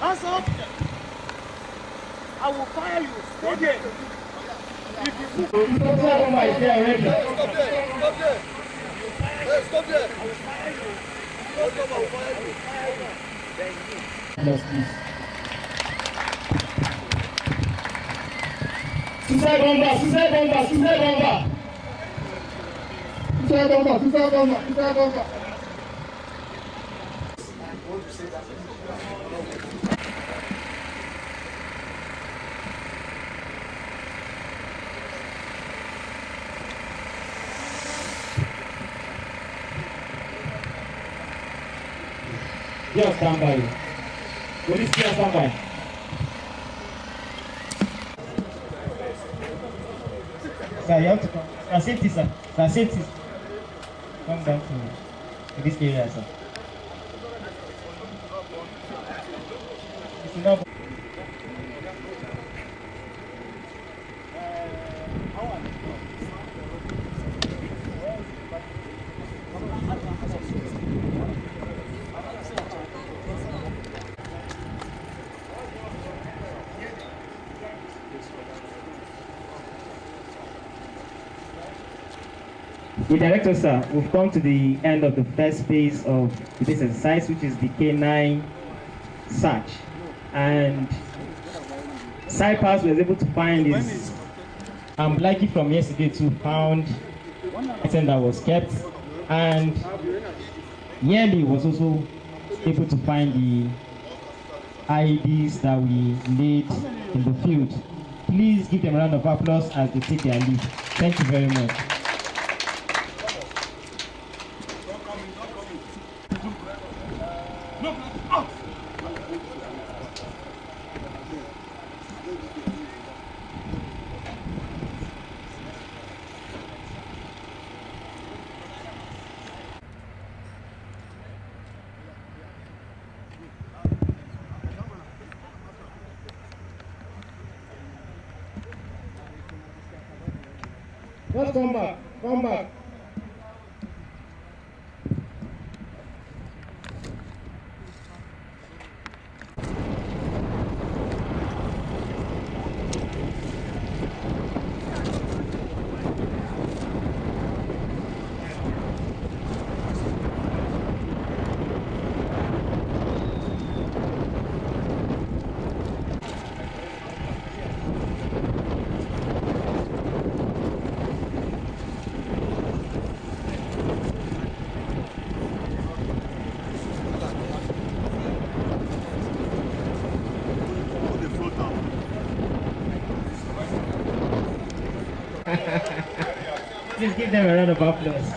Hands up. I will fire you. Stay there. If you move. Stop there. Stop there. Stop there. Hey, stop there. I will fire you. Stop, I will fire you. Yes, please. Suicide bomber. Just stand by. Police, just stand by. Sir, you have to come. Sir, safety, sir. Sir, safety. Come down to this area, sir. It's enough. The director, sir, we've come to the end of the first phase of this exercise, which is the K9 search. And Cyprus was able to find his lucky from yesterday to found item that was kept, and Yearly was also able to find the IEDs that we laid in the field. Please give them a round of applause as they take their leave. Thank you very much. Just come back, come back. Please give them a round of applause.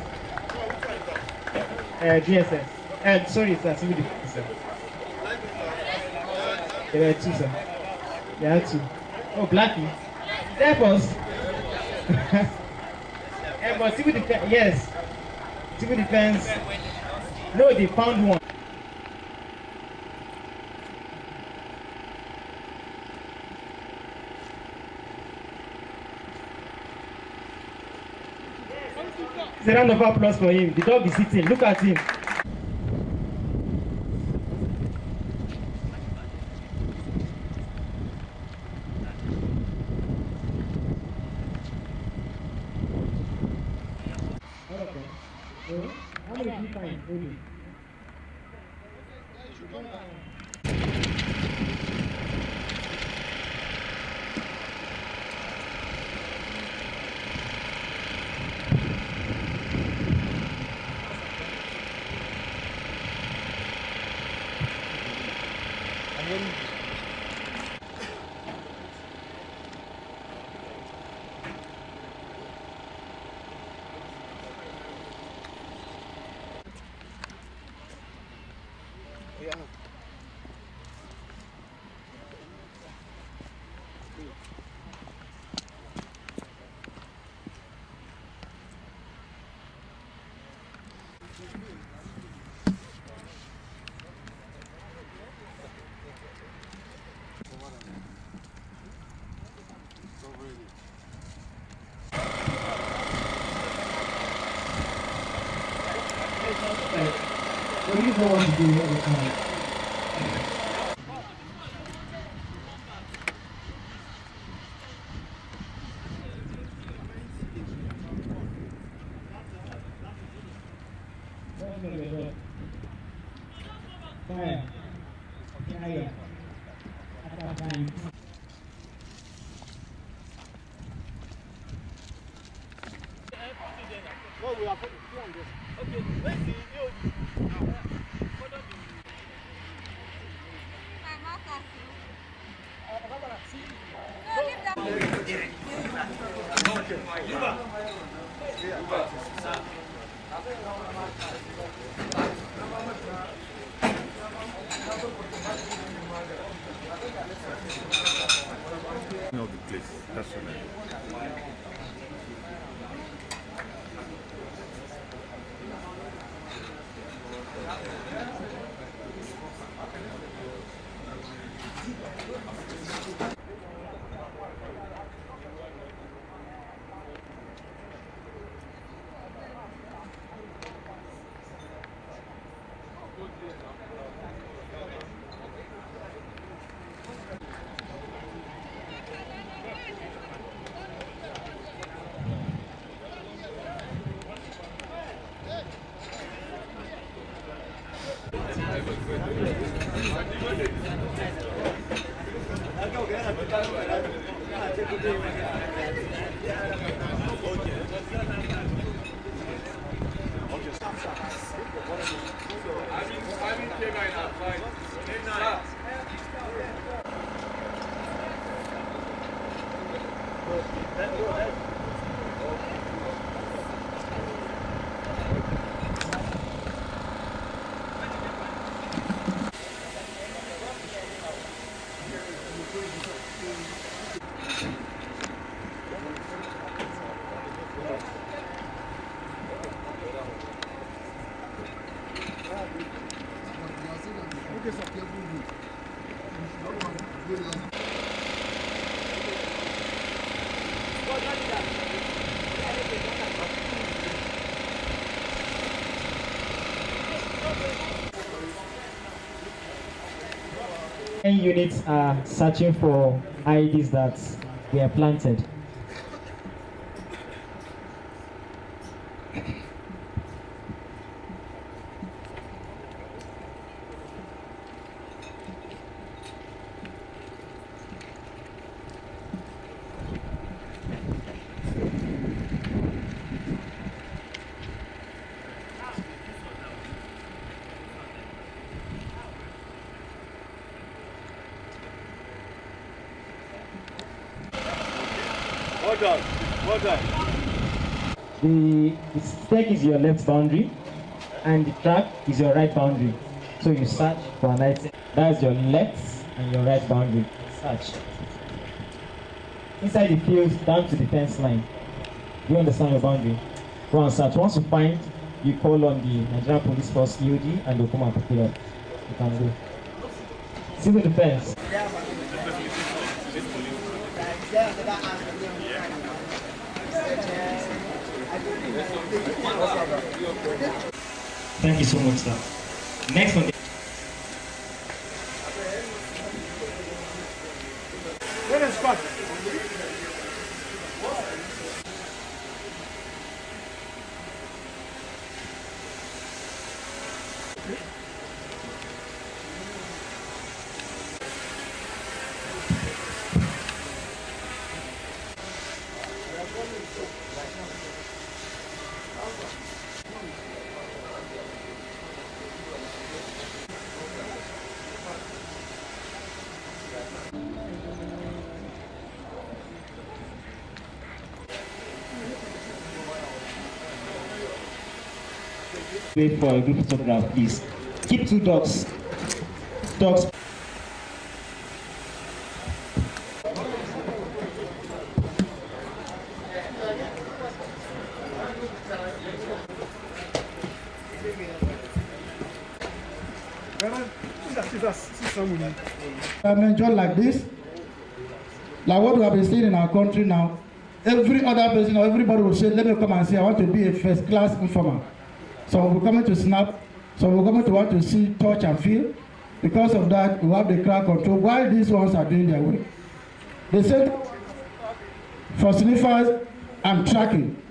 GSS. Sorry, sir. Civil defense, sir. There were two, sir. There are two. Oh, Blackie. That was. But civil defense, yes. Civil defense. No, they found one. It's a round of applause for him. The dog is sitting. Look at him. How many did you find? Yeah. What do you want to do every time? area. No, we are putting this. Okay, where's the EOB? Know the place personally. Units are searching for IDs that were planted. Well done. Well done. The stake is your left boundary and the track is your right boundary. So you search for an item. That's your left and your right boundary. Search. Inside the field down to the fence line. You understand your boundary. Go and search. Once you find, you call on the Nigerian Police Force EOD and they'll come and pick it up. You can go. Civil defense. Thank you so much, sir. Next one. Where is Scott? Wait for a group photograph, please. Keep 2 dogs. Dogs. Just like this, like what we have been seeing in our country now, every other person or everybody will say, let me come and say, I want to be a first class informer. Some will be coming to snap, some will be coming to want to see, touch and feel. Because of that, we have the crowd control while these ones are doing their work. They said for sniffers and tracking.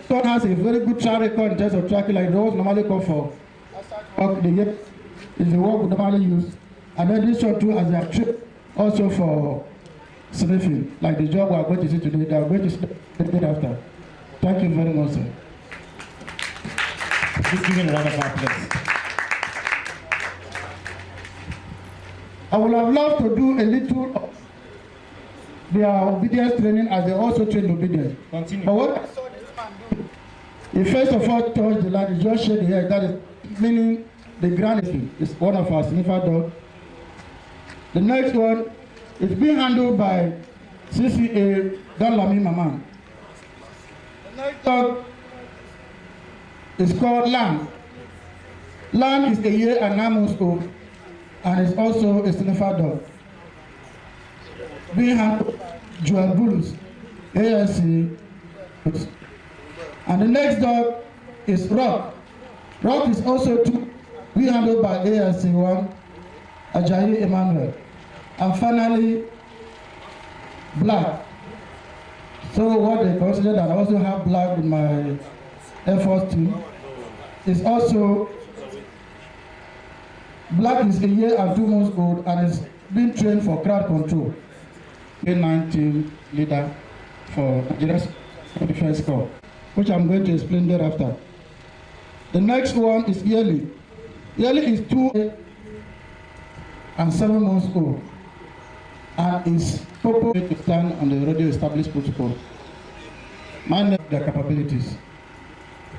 Son has a very good track record in terms of tracking, like those normally come for work, is the work we normally use. And then this one too, as they are trained also for sniffing, like the job we are going to see today, they are going to see it after. Thank you very much, sir. Please give me a round of applause. I would have loved to do a little of their obedience training as they also train obedience. Continue. But what I saw this man do, he first of all touched the land, he just shake the head, that is meaning the ground is one of our sniffer dogs. The next one is being handled by CCA Donaldtrump Mama. The next dog is called Lamb. Lamb is a year and 9 months old and is also a sniffer dog. Being handled by Joel Bulls, ASC. And the next dog is Rock. Rock is also being handled by ASC1, Ajayi Emmanuel. And finally, Black. So what they consider that I also have Black in my Air Force team is also, Black is a year and 2 months old and is being trained for crowd control. K9 team leader for Nigerian Defense Corps, which I'm going to explain thereafter. The next one is Yearly. Yearly is 2 and 7 months old and is proposed to stand on the already established protocol. Mind their capabilities.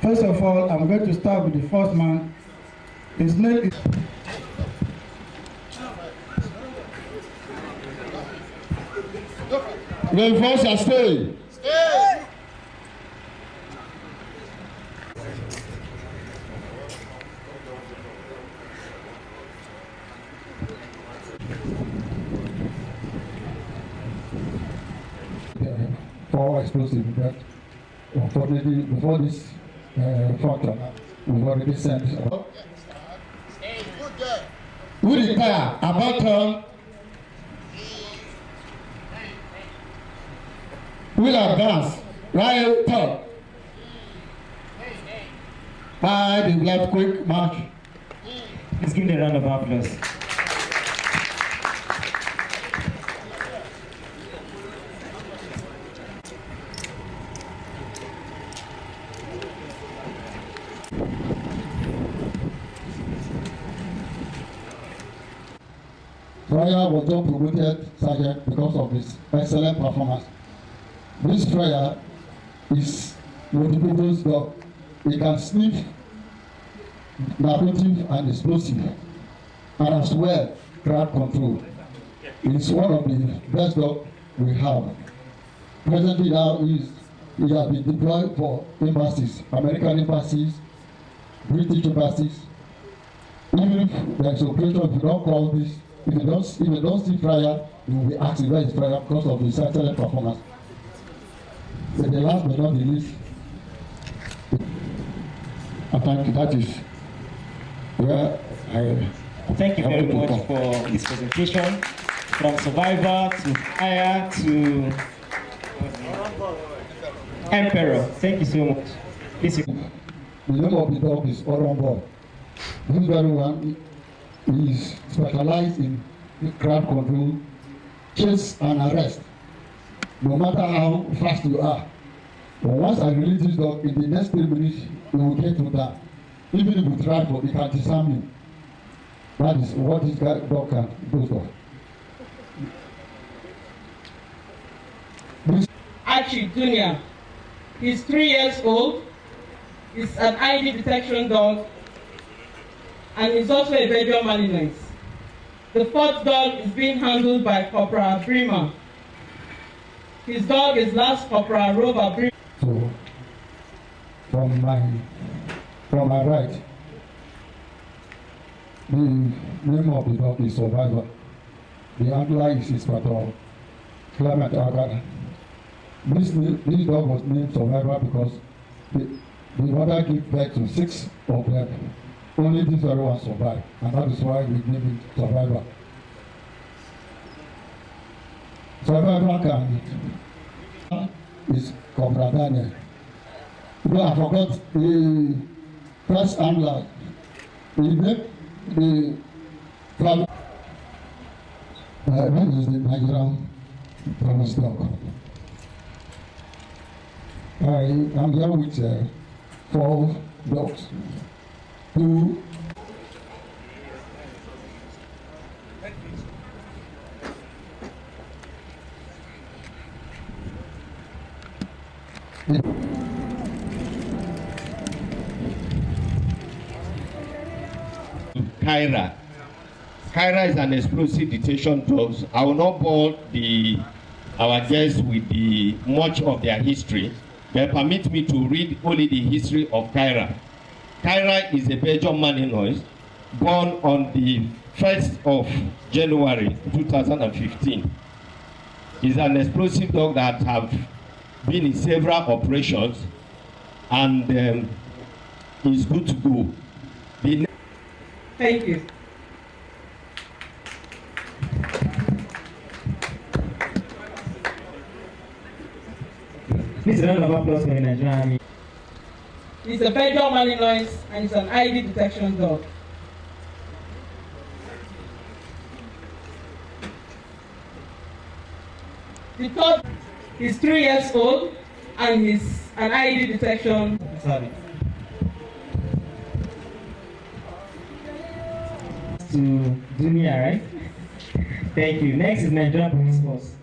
First of all, I'm going to start with the first man. His name is Reinforce your stay. Stay. Power explosive, but unfortunately, before this factor, we've already sent. We require about will advance right top by the left quick march. Please give me a round of applause. Prayer was not promoted sergeant because of his excellent performance. This prayer is multi-purpose dog. It can sniff, narrative and explosive, and as well crowd control. It is one of the best dogs we have. Presently now he has been deployed for embassies, American embassies, British embassies. Even if there is operation, if you don't call this, if you don't see prayer, you will be asked where is prayer because of his excellent performance. So the last but not the least, I think that is where I Thank you very much for this presentation. From survivor to fire to emperor. Thank you so much. Please. the name of the dog is Orombo. This very one is specialized in crowd control, chase and arrest. No matter how fast you are, but once I release this dog, in the next 3 minutes, you will get to that. Even if you try for, it can disarm you. That is what this dog can do for. Archie Jr. He's 3 years old. He's an ID detection dog, and he's also a Belgian Malinois. The 4th dog is being handled by Corporal Bremer. His dog is Last Corporal Rover Bremer. So, from my right, the name of the dog is Survivor. The handler is Inspector Clement Agada. This dog was named Survivor because the mother gave birth to 6 of them. Only this very one survived, and that is why we named it Survivor. Survivor can is Cobra Daniel. But I forgot the first handler. He made the This is the Nigerian promise dog. I'm here with 4 dogs. 2 Naira. Naira is an explosive detection dog. I will not bore our guests with much of their history, but permit me to read only the history of Naira. Naira is a Belgian Malinois born on the 1st of January 2015. He's an explosive dog that have been in several operations and is good to go. Thank you. Please, a round of applause for the Nigerian Army. He's a Belgian Malinois and he's an ID detection dog. The third is 3 years old and he's an ID detection. Sorry. To Junior, right? Thank you. Next is Nigerian Police Force.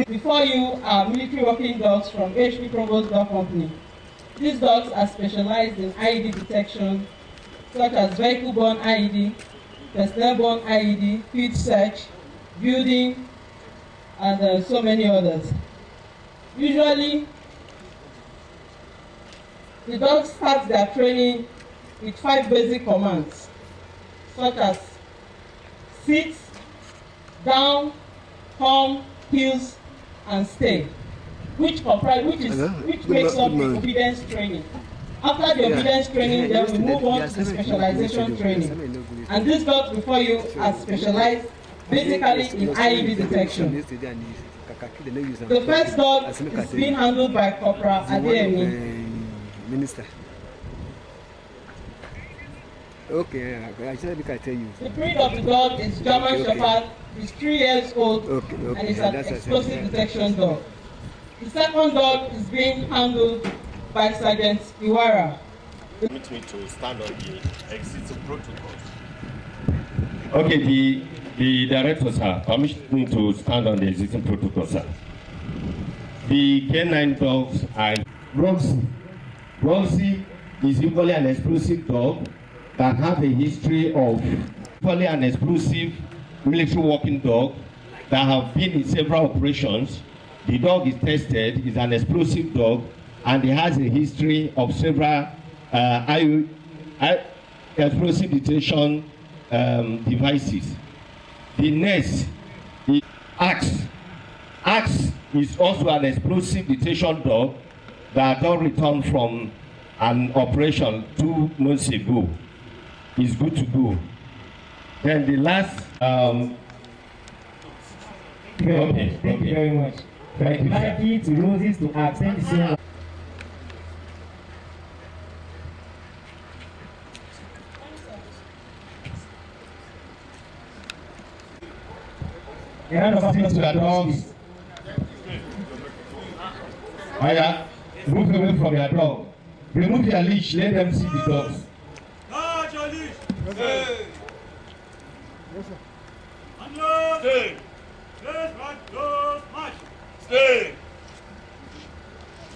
Before you are military working dogs from HP Provost Dog Company. These dogs are specialized in ID detection, such as vehicle-borne ID, personnel-borne ID, field search, building, and so many others. Usually, the dogs start their training with 5 basic commands, such as sit, down, come, heels, and stay, which makes up the obedience training. After the obedience training, then we move on to the specialization training. And these dogs before you are specialized basically in IED detection. The first dog is being handled by Corporal Adeyemi. Minister. Okay, I can tell you. The breed of the dog is German Shepherd. He's 3 years old and is an explosive detection dog. The second dog is being handled by Sergeant Iwara. Permit me to stand on the exit protocols. Okay, the director, sir, permit me to stand on the existing protocol, sir. The canine dogs are Bronzy. Bronzy is equally an explosive dog that have a history of equally an explosive military walking dog that have been in several operations. The dog is tested, is an explosive dog, and he has a history of several explosive detection devices. The next is Axe. Axe is also an explosive detection dog that got returned from an operation 2 months ago. It's good to go. Then the last Okay, thank you very much. Thank you, sir. Mikey to Roses to Axe. Thank you so much. A round of applause to the dogs. Aya, move away from your dog. Remove your leash, let them see the dogs. Stay. Stay.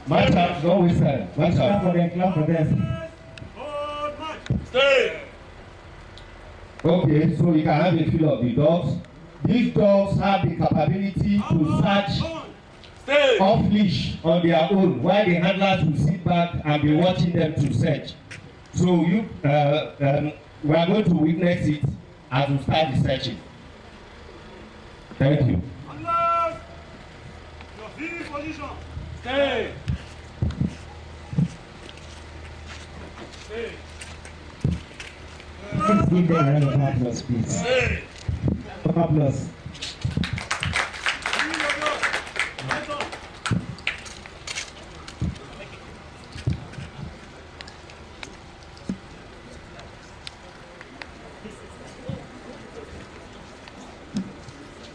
March out, go inside. March Clap out. for them, clap for them. Stay. Okay, so you can have a feel of the dogs. These dogs have the capability to search Stay. off leash on their own, while the handlers will sit back and be watching them to search. So we are going to witness it as we start the searching. Thank you. Your feet position. Stay. Stay. Let's give them a round of applause, please. Stay. Applause.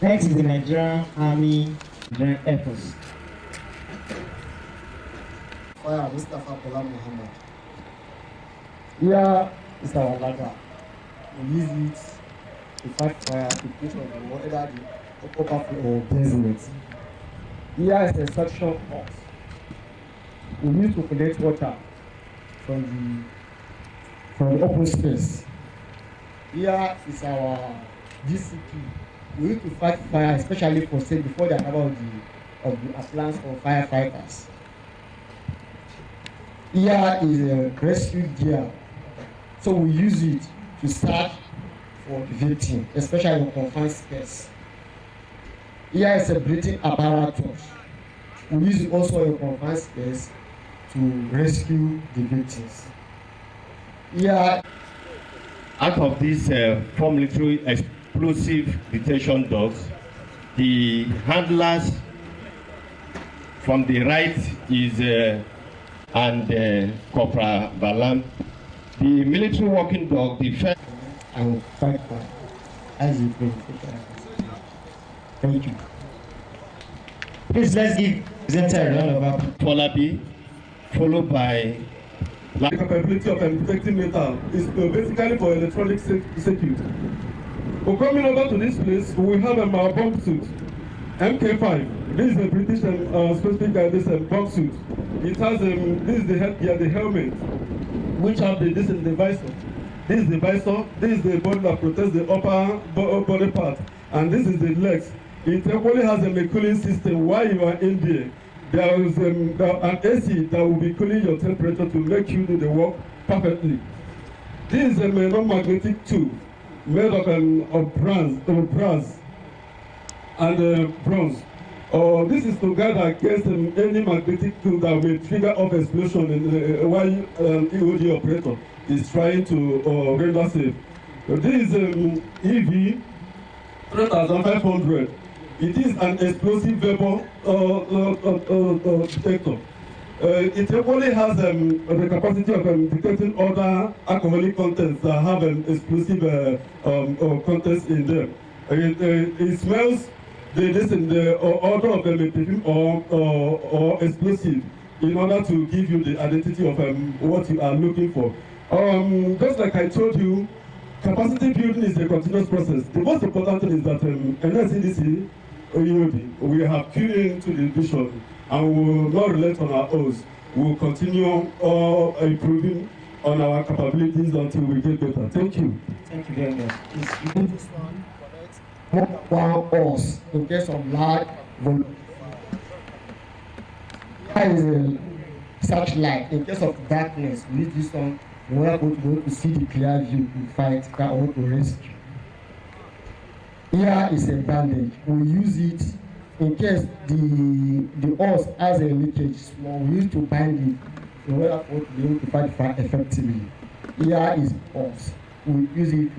Next is the Nigerian Army, Nigerian Air Force. Fire, Mustafa Bola Muhammad. Here is our ladder. We use it to fight fire to put on the wall, either the upper floor or basement. Here is a suction hose. We use to collect water from the open space. Here is our GCP. We use to fight fire, especially for say before the arrival of the appliance or firefighters. Here is a rescue gear. So we use it to search for the victim, especially in confined space. Here is a breathing apparatus. We use it also in confined space to rescue the victims. Here, out of these 4 military explosive detection dogs, the handlers from the right is Corporal Balam. The military working dog, the first. I will fight for as you bring. Thank you. Please let's give presenter a round of applause. Polabi, followed by. The capability of detecting metal is basically for electronic circuit. For coming over to this place, we have a bomb suit, MK5. This is a British specific bomb suit. It has this is the headgear, the helmet, which have this is the visor. This is the visor. This is the body that protects the upper body part, and this is the legs. It actually has a cooling system while you are in there. There is an AC that will be cooling your temperature to make you do the work perfectly. This is a non-magnetic tube made of brass and bronze. This is to guard against any magnetic tool that may trigger off explosion while EOD operator is trying to render safe. This is EV 3500. It is an explosive vapor detector. It actually has the capacity of detecting other alcoholic contents that have explosive contents in them. It smells the odor of perfume or explosive in order to give you the identity of what you are looking for. Just like I told you, capacity building is a continuous process. The most important thing is that NSCDC, we have tuned into the vision and we will not relent on our oaths. We will continue improving on our capabilities until we get better. Thank you. Thank you very much. This one us in case of large volume. Here is a searchlight. In case of darkness, we use this one. We are going to see the clear view to fight that or to rescue. Here is a bandage. We use it in case the hose has a leakage. We use to bind it in order for to be able to fight fire effectively. Here is hose. We use it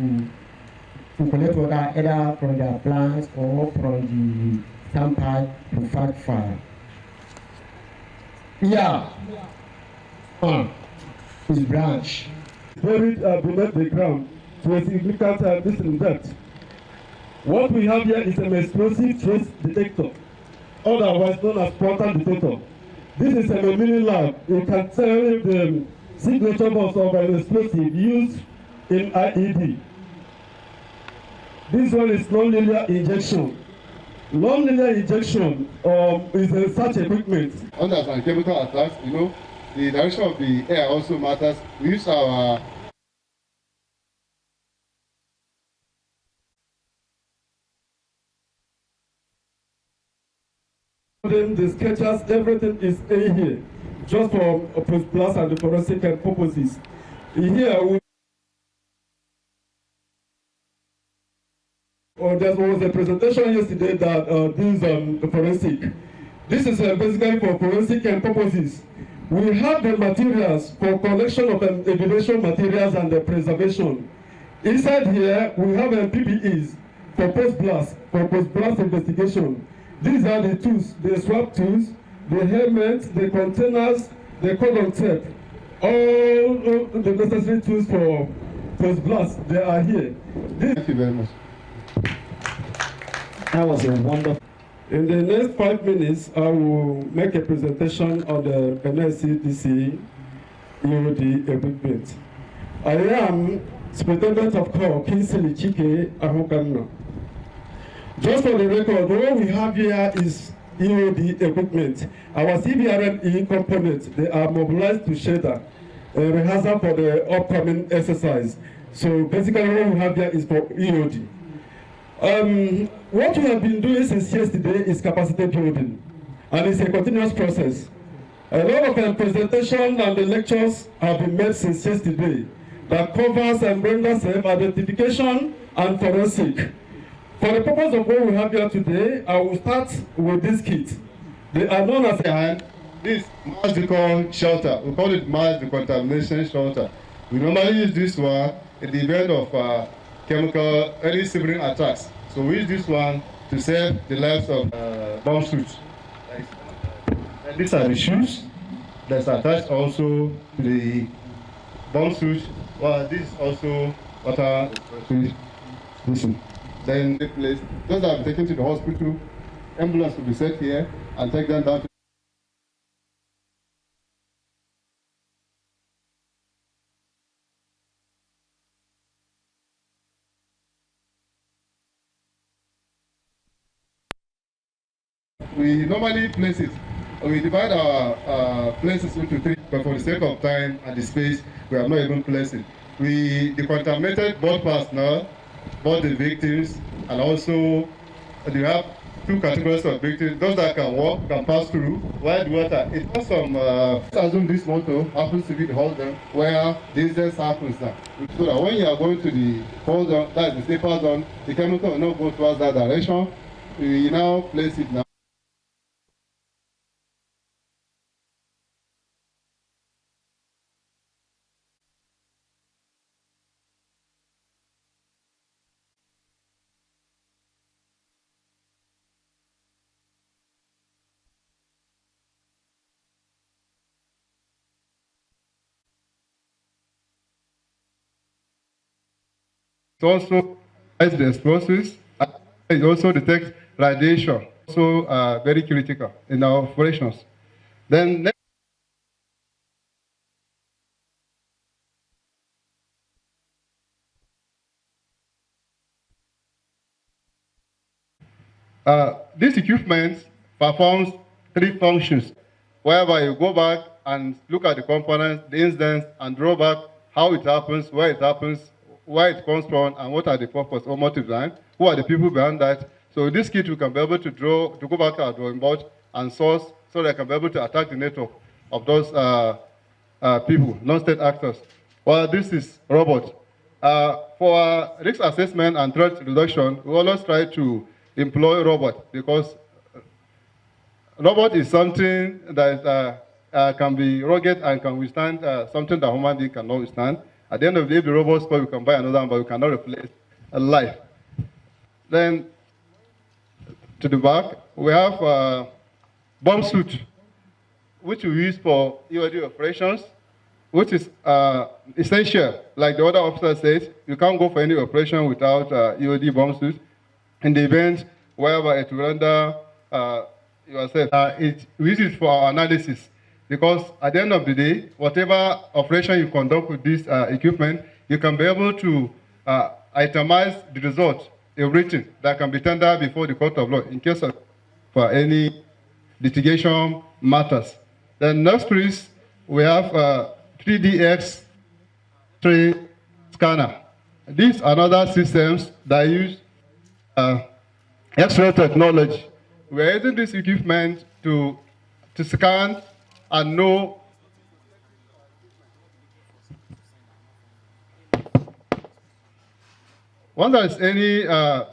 to collect water either from the plants or from the standpipe to fight fire. Here is branch. Buried beneath the ground to a significant distance depth. What we have here is an explosive trace detector, otherwise known as frontal detector. This is a mini lab. It can tell if the signature box of an explosive used in IED. This one is non-linear injection. Non-linear injection is such equipment. Under some chemical attacks, the direction of the air also matters. We use our the sketches, everything is in here, just for post-blast and the forensic purposes. Here, there was a presentation yesterday that this forensic. This is basically for forensic purposes. We have the materials for collection of evaluation materials and the preservation. Inside here, we have PPEs for post-blast investigation. These are the tools, the swab tools, the helmets, the containers, the cordon tape, all the necessary tools for post-blast, they are here. Thank you very much. That was a wonderful. In the next 5 minutes, I will make a presentation on the NSCDC EOD equipment. I am Superintendent of Corps, Kinsley Chike Ahokano. Just for the record, what we have here is EOD equipment. Our CBRME components, they are mobilized to shelter, rehearsal for the upcoming exercise. So basically what we have here is for EOD. What we have been doing since yesterday is capacity building, and it's a continuous process. A lot of presentation and the lectures have been made since yesterday that covers and renders self-identification and forensic. For the purpose of what we have here today, I will start with this kit. They are known as this mass decon shelter. We call it mass decontamination shelter. We normally use this one in the event of chemical early sibling attacks. So we use this one to save the lives of bomb suits. And these are the shoes that's attached also to the bomb suit. Well, this is also water. Listen. Then the place, those that are taken to the hospital, ambulance will be set here and take them down to we normally place it. We divide our places into 3, but for the sake of time and the space, we have not even placed it. We decontaminated both personnel, both the victims, and also we have 2 categories of victims. Those that can walk, can pass through, while the water. It has some, assume this motor happens to be the holder where this just happens now. So that when you are going to the holder, that is the safer zone, the chemical will not go towards that direction. We now place it now. It also detects the explosives. It also detects radiation, also very critical in our operations. Then this equipment performs 3 functions, whereby you go back and look at the components, the incidents, and draw back how it happens, where it comes from, and what are the purpose or motive behind, who are the people behind that. So this kit we can be able to go back to our drawing board and source, so they can be able to attack the network of those people, non-state actors. Well, this is robot. For risk assessment and threat reduction, we always try to employ robot, because robot is something that can be rugged and can withstand something that human being cannot withstand. At the end of the day, if the robot spoils, we can buy another one, but we cannot replace a life. Then, to the back, we have bomb suit, which we use for EOD operations, which is essential. Like the other officer said, you can't go for any operation without EOD bomb suit. In the event wherever it will render yourself, we use it for our analysis. Because at the end of the day, whatever operation you conduct with this equipment, you can be able to itemize the result, everything that can be tendered before the court of law in case of for any litigation matters. Then next please, we have 3DX 3 scanner. These are other systems that use X-ray technology. We are using this equipment to scan and know when there is any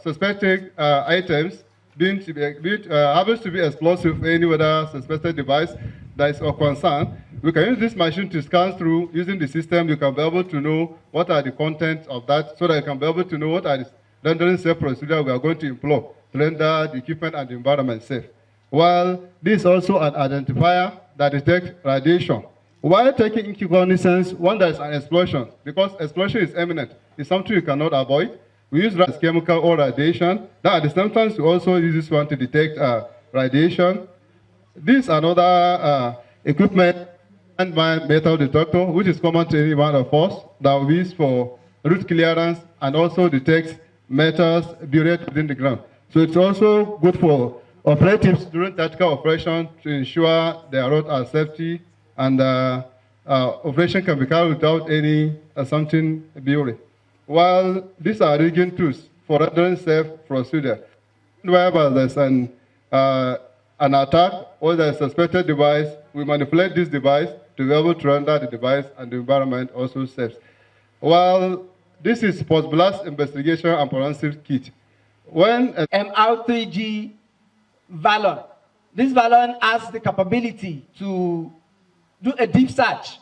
suspected items happens to be explosive, any other suspected device that is of concern, we can use this machine to scan through. Using the system, you can be able to know what are the contents of that, so that you can be able to know what are the rendering safe procedure we are going to employ to render the equipment and the environment safe. While this is also an identifier that detects radiation. While taking into cognizance when there is an explosion, because explosion is imminent, it's something you cannot avoid. We use chemical or radiation. Now, at the same time, we also use this one to detect radiation. This another equipment and by metal detector, which is common to any one of us, that we use for root clearance and also detects metals buried within the ground. So it's also good for operatives during tactical operation to ensure their roads are safety and operation can be carried without any something buried. While these are rigging tools for rendering safe procedure, wherever there's an attack or there's a suspected device, we manipulate this device to be able to render the device and the environment also safe. While this is post-blast investigation and forensic kit. When MR3G Valon, this Valon has the capability to do a deep search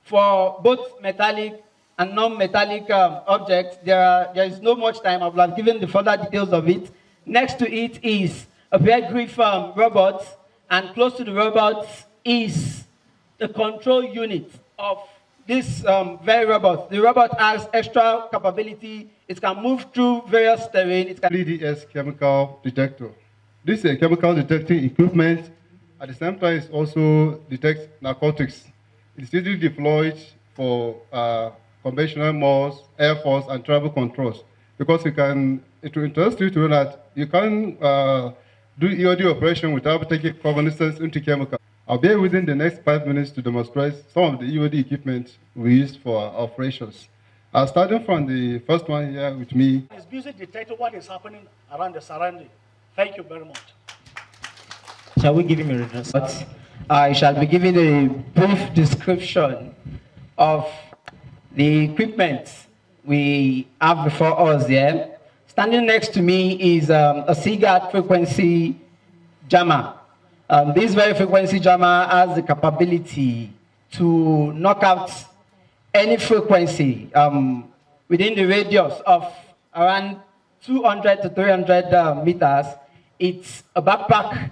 for both metallic and non-metallic objects. There is no much time. I will have given the further details of it. Next to it is a bear grip robot, and close to the robot is the control unit of this very robot. The robot has extra capability. It can move through various terrain. It can LEDS chemical detector. This is a chemical detecting equipment. At the same time, it also detects narcotics. It's usually deployed for conventional malls, Air Force, and travel controls. Because it will interest you to know that you can do EOD operation without taking cognizance into chemical. I'll be within the next 5 minutes to demonstrate some of the EOD equipment we use for our operations. Starting from the first one here with me. It's busy detecting what is happening around the surrounding. Thank you very much. Shall we give him a result? I shall be giving a brief description of the equipment we have before us here. Standing next to me is a CGAT frequency jammer. This very frequency jammer has the capability to knock out any frequency within the radius of around 200 to 300 meters. It's a backpack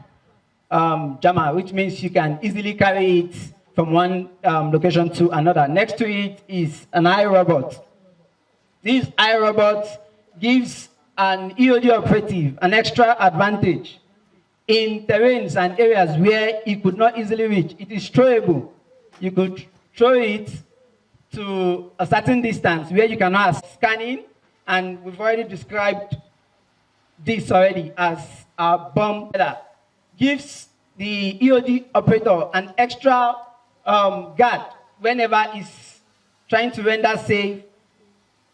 jammer, which means you can easily carry it from one location to another. Next to it is an iRobot. This iRobot gives an EOD operative an extra advantage in terrains and areas where it could not easily reach. It is throwable. You could throw it to a certain distance where you cannot scanning, and we've already described this already as a bomb that gives the EOD operator an extra guard whenever he's trying to render safe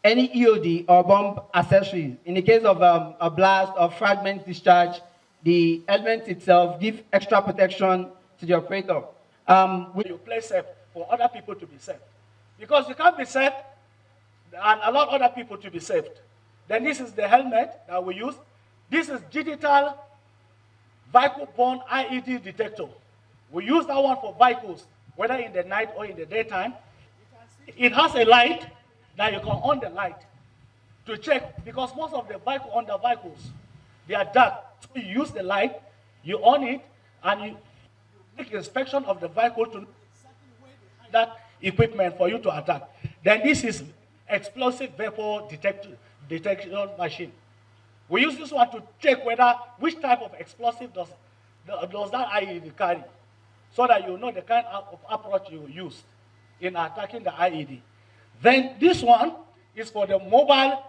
any EOD or bomb accessories. In the case of a blast or fragment discharge, the element itself gives extra protection to the operator. You play safe for other people to be safe. Because you can't be safe and allow other people to be saved. Then this is the helmet that we use. This is digital vehicle-borne IED detector. We use that one for vehicles, whether in the night or in the daytime. It has a light that you can on the light to check, because most of the vehicles, they are dark. So you use the light, you on it, and you make inspection of the vehicle to that equipment for you to attack. Then this is explosive vapor detection machine. We use this one to check which type of explosive does that IED carry, so that you know the kind of approach you use in attacking the IED. Then this one is for the mobile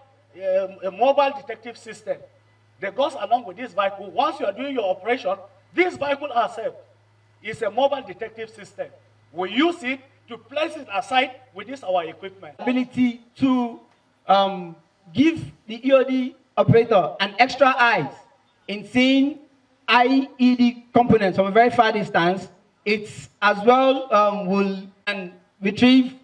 detective system that goes along with this vehicle. Once you are doing your operation, this vehicle ourselves is a mobile detective system. We use it to place it aside with this our equipment. Ability to give the EOD operator an extra eyes in seeing IED components from a very far distance. It's as well will retrieve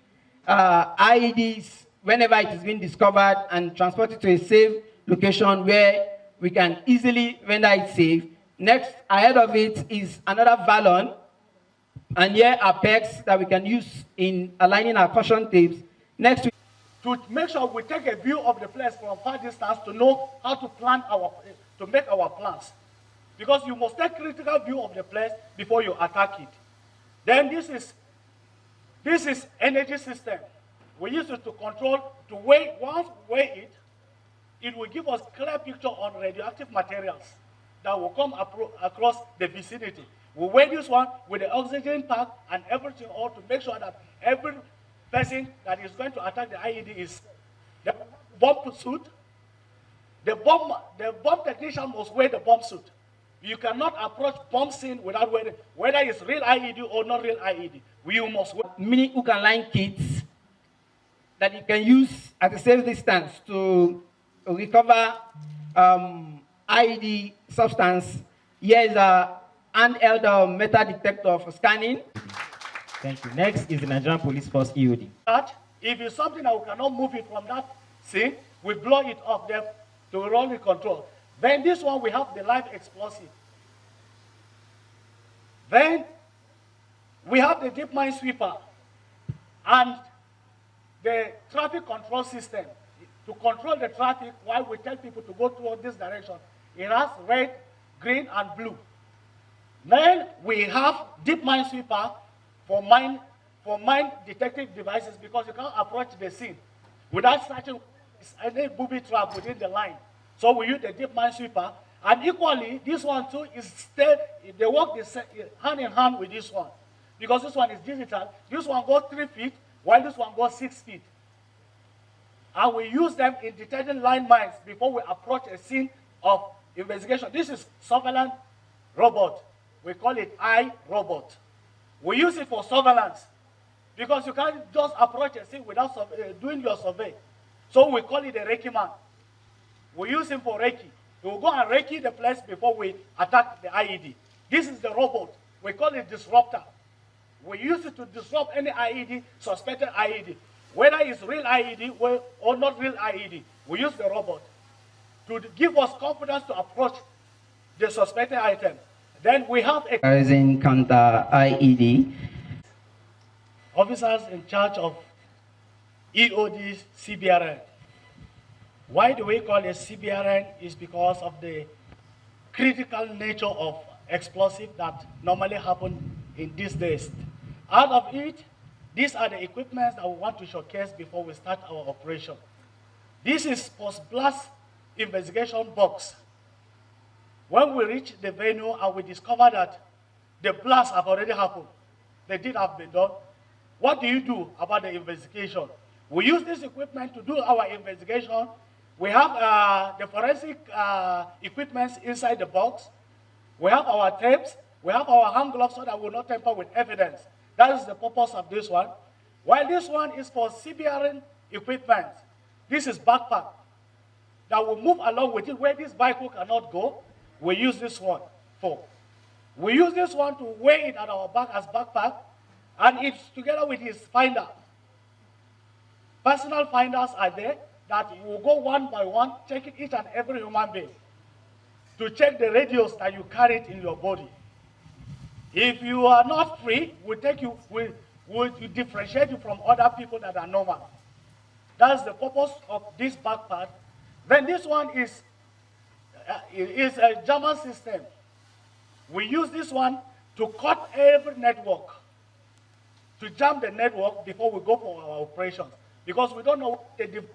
IEDs whenever it is being discovered and transport it to a safe location where we can easily render it safe. Next, ahead of it is another Valon, and here are pegs that we can use in aligning our caution tapes. Next, to make sure we take a view of the place from far distance to know how to plan to make our plans. Because you must take critical view of the place before you attack it. Then this is energy system. We use it to control, once we weigh it, it will give us clear picture on radioactive materials that will come across the vicinity. We weigh this one with the oxygen pack and everything, all to make sure that every person that is going to attack the IED is the bomb suit. The bomb technician must wear the bomb suit. You cannot approach bomb scene without wearing, whether it's real IED or not real IED. You must wear mini hook and line kits that you can use at a safe distance to recover IED substance. Here is a handheld metal detector for scanning. Thank you. Next is the Nigerian Police Force EOD. If it's something that we cannot move it from that scene, we blow it off there to roll the control. Then this one, we have the live explosive. Then we have the deep mine sweeper and the traffic control system to control the traffic while we tell people to go toward this direction. It has red, green, and blue. Then we have deep mine sweeper for mine detective devices, because you can't approach the scene without searching any booby trap within the line. So we use the deep mine sweeper, and equally this one too is still, they work hand in hand with this one, because this one is digital. This one goes 3 feet while this one goes 6 feet, and we use them in detecting line mines before we approach a scene of investigation. This is surveillance robot. We call it iRobot. We use it for surveillance because you can't just approach a scene without doing your survey. So we call it a Reiki man. We use him for Reiki. He will go and Reiki the place before we attack the IED. This is the robot. We call it disruptor. We use it to disrupt any IED, suspected IED. Whether it's real IED or not real IED, we use the robot to give us confidence to approach the suspected item. Then we have a counter IED. Officers in charge of EOD CBRN. Why do we call it CBRN? Is because of the critical nature of explosive that normally happen in these days. Out of it, these are the equipments that we want to showcase before we start our operation. This is post-blast investigation box. When we reach the venue and we discover that the blasts have already happened, they did have been done, what do you do about the investigation? We use this equipment to do our investigation. We have the forensic equipment inside the box. We have our tapes. We have our hand gloves so that we will not tamper with evidence. That is the purpose of this one. While this one is for CBRN equipment, this is backpack that will move along with it where this vehicle cannot go. We use this one for. We use this one to weigh it at our back as backpack, and it's together with his finder. Personal finders are there that will go one by one, checking each and every human being to check the radius that you carry in your body. If you are not free, we differentiate you from other people that are normal. That's the purpose of this backpack. Then this one is a German system. We use this one to cut every network, to jam the network before we go for our operations. Because we don't know the device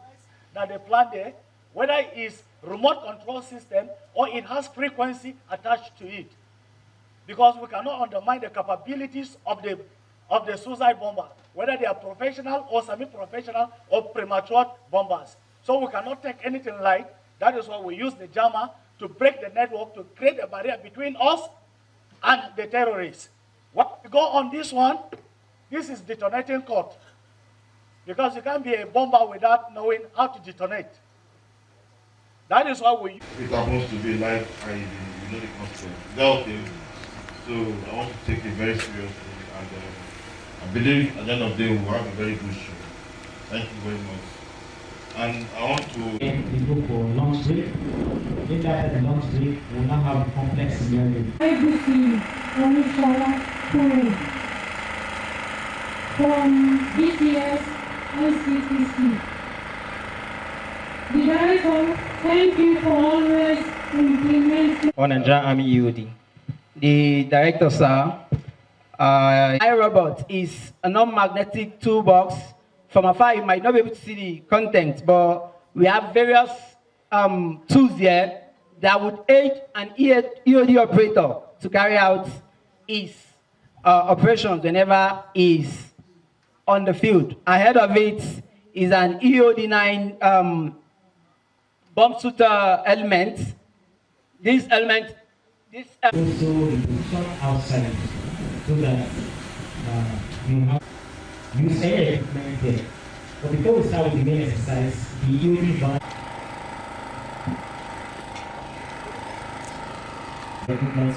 that they plan there, whether it is remote control system or it has frequency attached to it. Because we cannot undermine the capabilities of the suicide bomber, whether they are professional or semi-professional or premature bombers. So we cannot take anything light. That is why we use the jammer to break the network, to create a barrier between us and the terrorists. When we go on this one, this is detonating code. Because you can't be a bomber without knowing how to detonate. That is why we... It happens to be live IED, you know the concept. Is that okay? So I want to take it very seriously, and I believe at the end of the day we'll have a very good show. Thank you very much. And I want to... We go for lunch break. Later at the lunch break, we'll now have a complex scenario. ABC from BTS NCTC. The director, thank you for always implementing. On Nigerian Army EOD. The director, sir, iRobot is a non-magnetic toolbox. From afar, you might not be able to see the content, but we have various tools there that would aid an EOD operator to carry out his operations whenever he's on the field. Ahead of it is an EOD9 bomb shooter element. This element, also outside so that you have use any equipment there. But before we start with the main exercise, the EOD van equipment.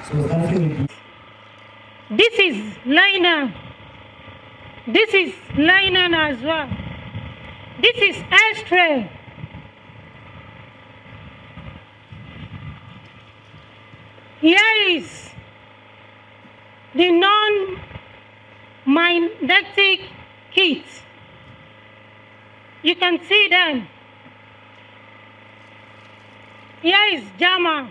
So starting with This is liner. This is liner as well. This is X-ray. Here is the non-magnetic kit. You can see them. Here is jammer.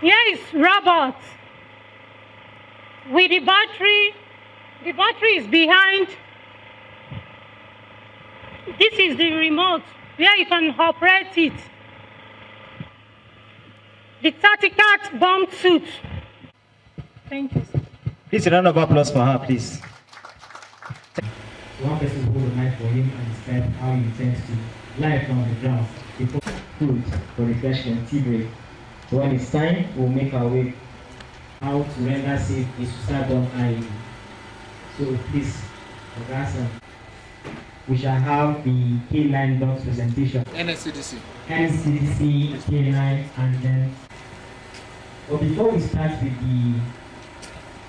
Here is robot with the battery. The battery is behind. This is the remote where you can operate it. The 30-cat bomb suit. Thank you. Please, a round of applause for her, please. one person hold the knife for him and describe how he intends to lie down on the ground before food for refreshment, tea break. So when it's time, we'll make our way how to render safe a suicide bomb IED. So please, we shall have the K9 dogs presentation. NSCDC. NSCDC, K9, and then. But before we start with the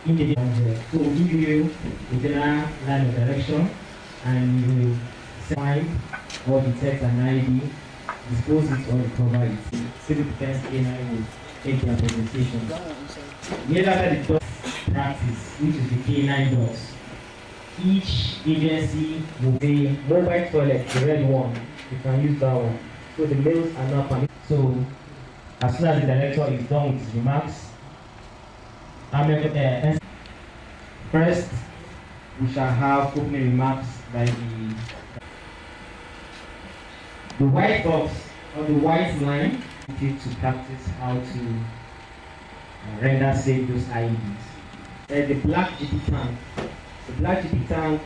individual, so we'll give you the general line of direction and you will find or detect an IED, dispose it or recover it. Civil Defense K9 will take their presentation. Later after the dogs practice, which is the K9 dogs, each agency will say mobile toilet, the red one, you can use that one. So the males are not permitted. So as soon as the director is done with his remarks, first we shall have opening remarks by the white box or the white line to practice how to render safe those IEDs. The black GP tank. The black GP tank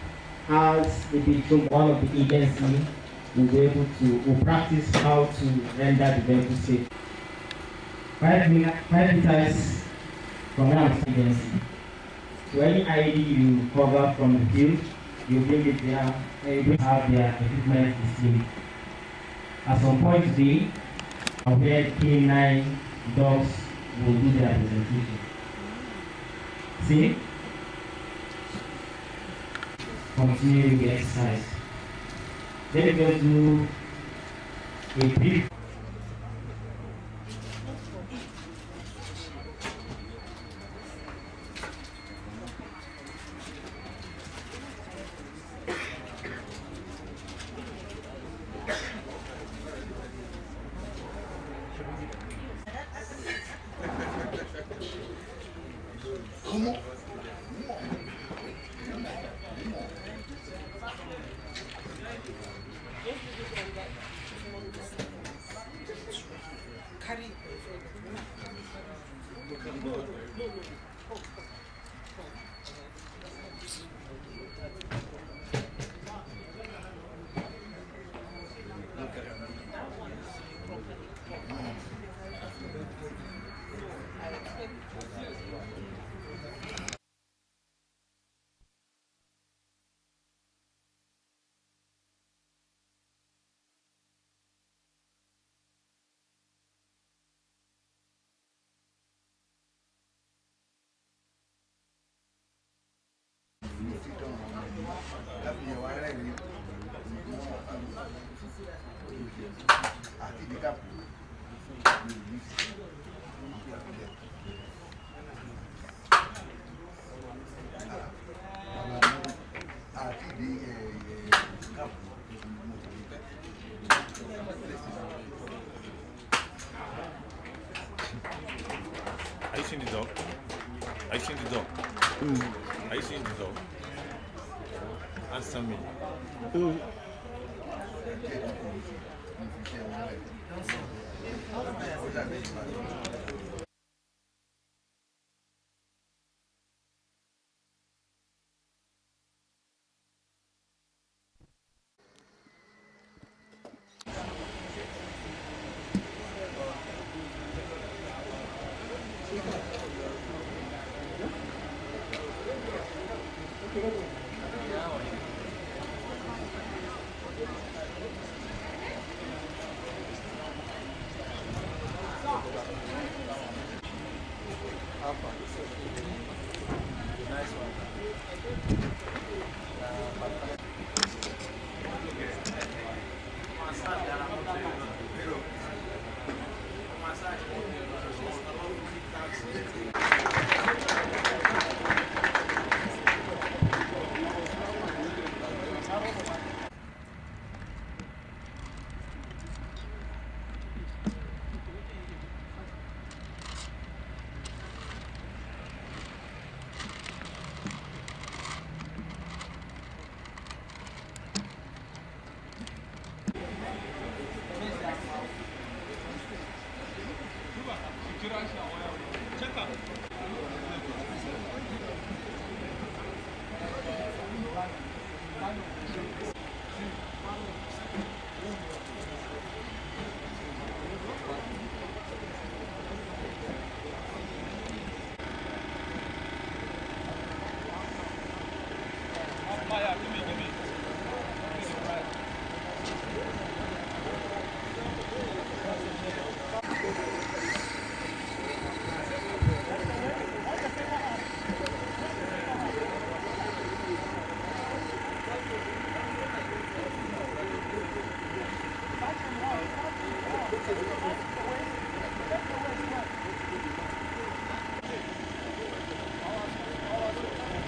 has a bedroom. One of the agencies will be able to practice how to render the vehicle safe. 5 meters from one agency. So any IED you cover from the field, you bring it there and you have their equipment displayed. At some point today, where K9 dogs will do their presentation. See? Continue the exercise. Let me just do a brief. Are you seeing the dog? Are you seeing the door? Are you seeing the door? Answer me.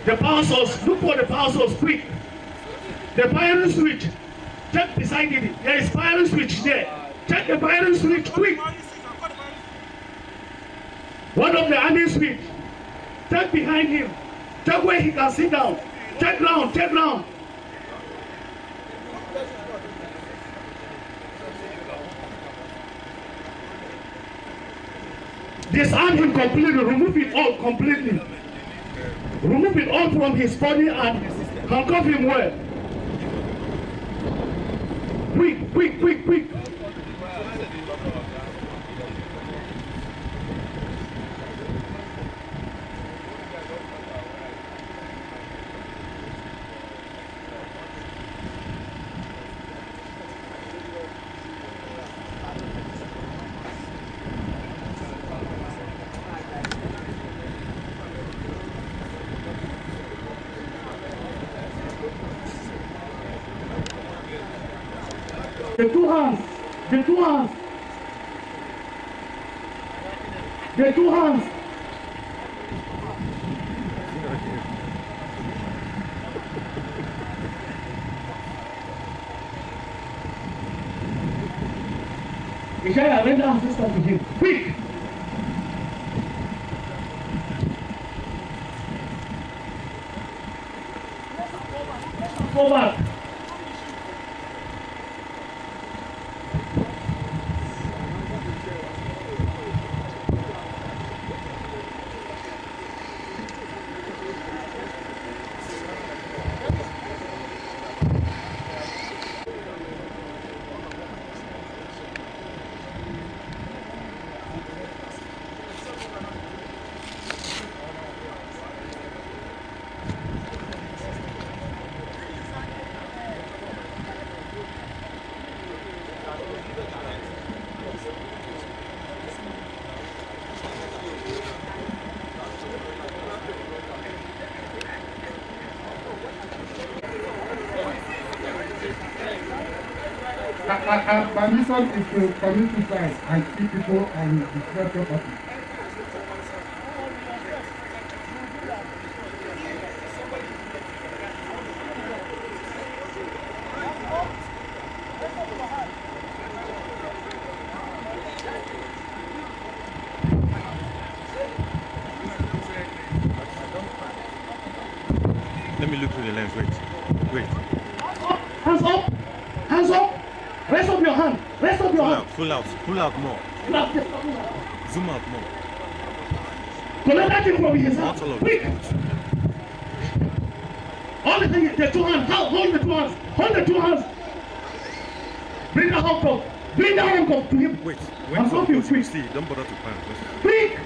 The power source, look for the power source, quick. The firing switch, check beside it. There is firing switch there. Check the firing switch, quick. One of the army switch, check behind him. Check where he can sit down. Check round, check round. Disarm him completely, remove it all completely. Remove it all from his body and handcuff him well. Quick, quick, quick, quick. The two hands, the two hands, the two hands. Ishaya, render assistance to him, quick! Go back. My mission is to commit suicide and kill people and destroy property. look through the lens. Wait. Hands up! Hands up! Raise up your hand! Raise up your hand! Pull out more. Zoom out more. Collect that thing from his hand. Quick! Hold the thing, the two hands. Hold the two hands. Hold the two hands. Bring the handcuff. Bring the handcuff to him. Wait. When you see, don't bother to pan. Quick!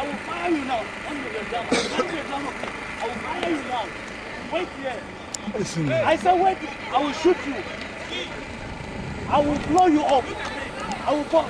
I will fire you now. I will fire you now. Wait here. I said wait. I will shoot you. I will blow you up. I will fall.